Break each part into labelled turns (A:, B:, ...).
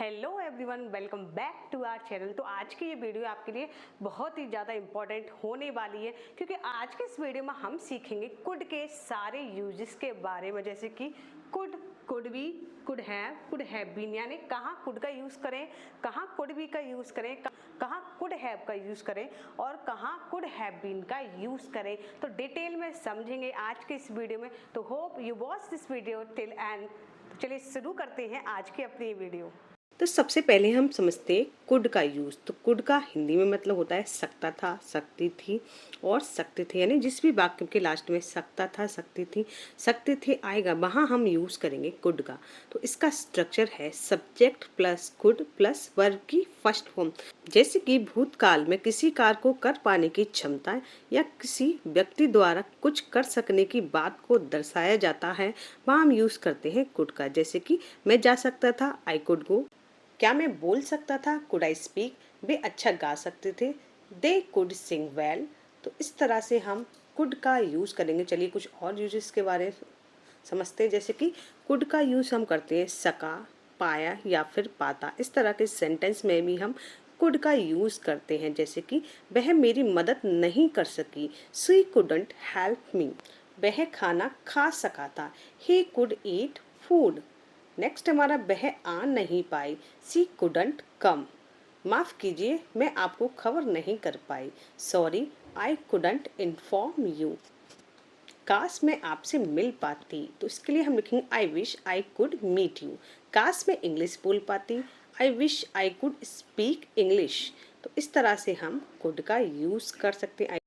A: Hello everyone, welcome back to our channel. तो आज की ये वीडियो आपके लिए बहुत ही ज़्यादा इम्पोर्टेंट होने वाली है, क्योंकि आज के इस वीडियो में हम सीखेंगे कुड के सारे यूजेस के बारे में, जैसे कि could, could be, could have been, यानी कहाँ कुड का यूज़ करें, कहाँ कुड बी का यूज़ करें, कहाँ कुड हैव का यूज़ करें और कहाँ कुड हैव बीन का यूज़ करें। तो डिटेल में समझेंगे आज के इस वीडियो में। तो hope you watch this video till and. चलिए शुरू करते हैं आज की अपनी वीडियो। तो सबसे पहले हम समझते हैं कुड का यूज़। तो कुड का हिंदी में मतलब होता है सकता था, सकती थी और सकते थे, यानी जिस भी वाक्य के लास्ट में सकता था, सकती थी, सकते थे आएगा, वहाँ हम यूज़ करेंगे कुड का। तो इसका स्ट्रक्चर है subject plus could plus verb की फर्स्ट फॉर्म। जैसे कि भूतकाल में किसी कार्य को कर पाने की क्षमता या किसी व्यक्ति द्वारा कुछ कर सकने की बात को दर्शाया जाता है, वहाँ हम यूज़ करते हैं कुड का। जैसे कि मैं जा सकता था, आई कुड गो। क्या मैं बोल सकता था, कुड आई स्पीक। वे अच्छा गा सकते थे, दे कुड सिंग वेल। तो इस तरह से हम कुड का यूज़ करेंगे। चलिए कुछ और यूजेस के बारे में समझते हैं। जैसे कि कुड का यूज़ हम करते हैं सका, पाया या फिर पाता। इस तरह के सेंटेंस में भी हम कुड का यूज़ करते हैं। जैसे कि वह मेरी मदद नहीं कर सकी, शी कुडंट हेल्प मी। वह खाना खा सका था, he could eat food. Next हमारा वह आ नहीं पाई, सी कुडंट कम। माफ़ कीजिए, मैं आपको खबर नहीं कर पाई, sorry I couldn't inform you. काश मैं आपसे मिल पाती, तो इसके लिए हम लिखेंगे I wish I could meet you. काश मैं इंग्लिश बोल पाती, I wish I could speak English. तो इस तरह से हम कुड का यूज़ कर सकते हैं।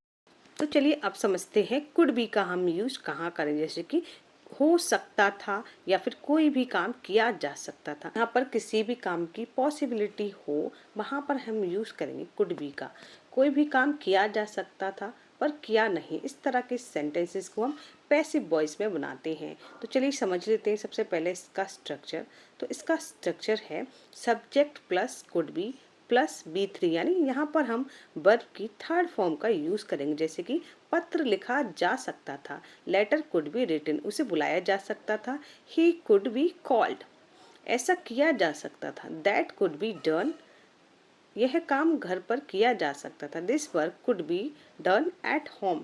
A: तो चलिए अब समझते हैं कुड बी का हम यूज कहाँ करें। जैसे कि हो सकता था या फिर कोई भी काम किया जा सकता था, यहाँ पर किसी भी काम की पॉसिबिलिटी हो, वहाँ पर हम यूज करेंगे कुड बी का। कोई भी काम किया जा सकता था पर किया नहीं, इस तरह के सेंटेंसेस को हम पैसिव वॉइस में बनाते हैं। तो चलिए समझ लेते हैं सबसे पहले इसका स्ट्रक्चर। तो इसका स्ट्रक्चर है subject plus could be plus B3, यानी यहाँ पर हम वर्ब की थर्ड फॉर्म का यूज़ करेंगे। जैसे कि पत्र लिखा जा सकता था, लेटर कुड बी रिटन, उसे बुलाया जा सकता था, ही कुड बी कॉल्ड, ऐसा किया जा सकता था, दैट कुड बी डन, यह काम घर पर किया जा सकता था, this work could be done at home.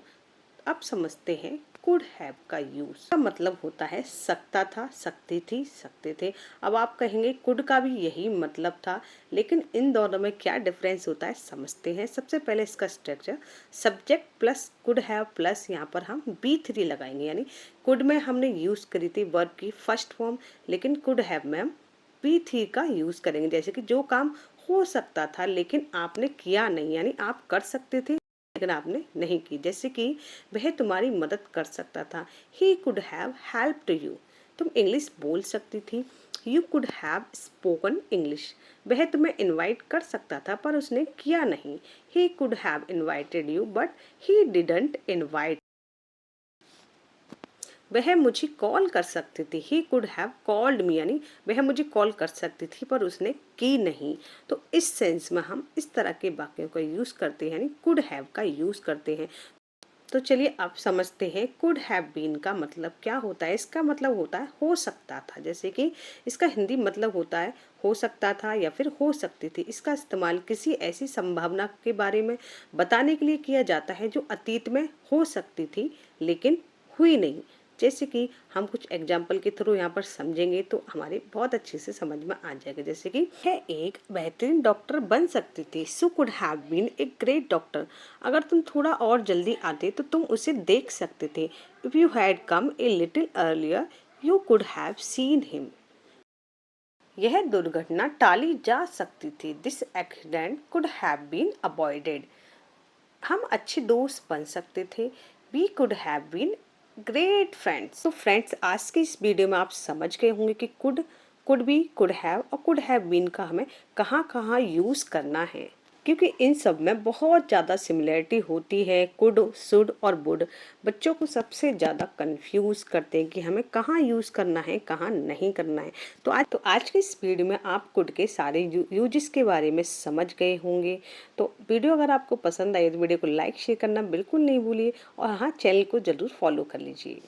A: अब समझते हैं कुड हैव का यूज का मतलब होता है सकता था, सकती थी, सकते थे। अब आप कहेंगे कुड का भी यही मतलब था, लेकिन इन दोनों में क्या डिफरेंस होता है समझते हैं। सबसे पहले इसका structure subject plus could have plus यहाँ पर हम B3 लगाएंगे, यानी कुड में हमने यूज करी थी वर्ब की फर्स्ट फॉर्म, लेकिन कुड हैव में हम B3 का यूज करेंगे। जैसे कि जो काम हो सकता था लेकिन आपने किया नहीं, यानी आप कर सकते थे लेकिन आपने नहीं की। जैसे कि वह तुम्हारी मदद कर सकता था, he could have helped you. तुम इंग्लिश बोल सकती थी, you could have spoken English. वह तुम्हें इनवाइट कर सकता था पर उसने किया नहीं, he could have invited you but he didn't invite. वह मुझे कॉल कर सकती थी, he could have called me, यानी वह मुझे कॉल कर सकती थी पर उसने की नहीं। तो इस सेंस में हम इस तरह के वाक्यों का यूज़ करते हैं, यानी कुड हैव का यूज़ करते हैं। तो चलिए आप समझते हैं कुड हैव बीन का मतलब क्या होता है। इसका मतलब होता है हो सकता था। जैसे कि इसका हिंदी मतलब होता है हो सकता था या फिर हो सकती थी। इसका इस्तेमाल किसी ऐसी संभावना के बारे में बताने के लिए किया जाता है जो अतीत में हो सकती थी लेकिन हुई नहीं। जैसे कि हम कुछ एग्जाम्पल के थ्रू यहाँ पर समझेंगे तो हमारे बहुत अच्छे से समझ में आ जाएगा। जैसे कि यह एक बेहतरीन डॉक्टर बन सकती थी, so could have been a great doctor. अगर तुम थोड़ा और जल्दी आते तो तुम उसे देख सकते थे, if you had come a little earlier you could have seen him. यह दुर्घटना टाली जा सकती थी, this accident could have been avoided. हम अच्छे दोस्त बन सकते थे, we could have been great friends. तो फ्रेंड्स आज की इस वीडियो में आप समझ गए होंगे कि कुड बी, कुड हैव और कुड हैव बीन का हमें कहाँ कहाँ यूज़ करना है, क्योंकि इन सब में बहुत ज़्यादा सिमिलरिटी होती है। कुड, शुड और वुड बच्चों को सबसे ज़्यादा कंफ्यूज करते हैं कि हमें कहाँ यूज़ करना है, कहाँ नहीं करना है। तो आज की इस वीडियो में आप कुड के सारे यूजेस के बारे में समझ गए होंगे। तो वीडियो अगर आपको पसंद आई तो वीडियो को लाइक शेयर करना बिल्कुल नहीं भूलिए और हाँ, चैनल को ज़रूर फॉलो कर लीजिए।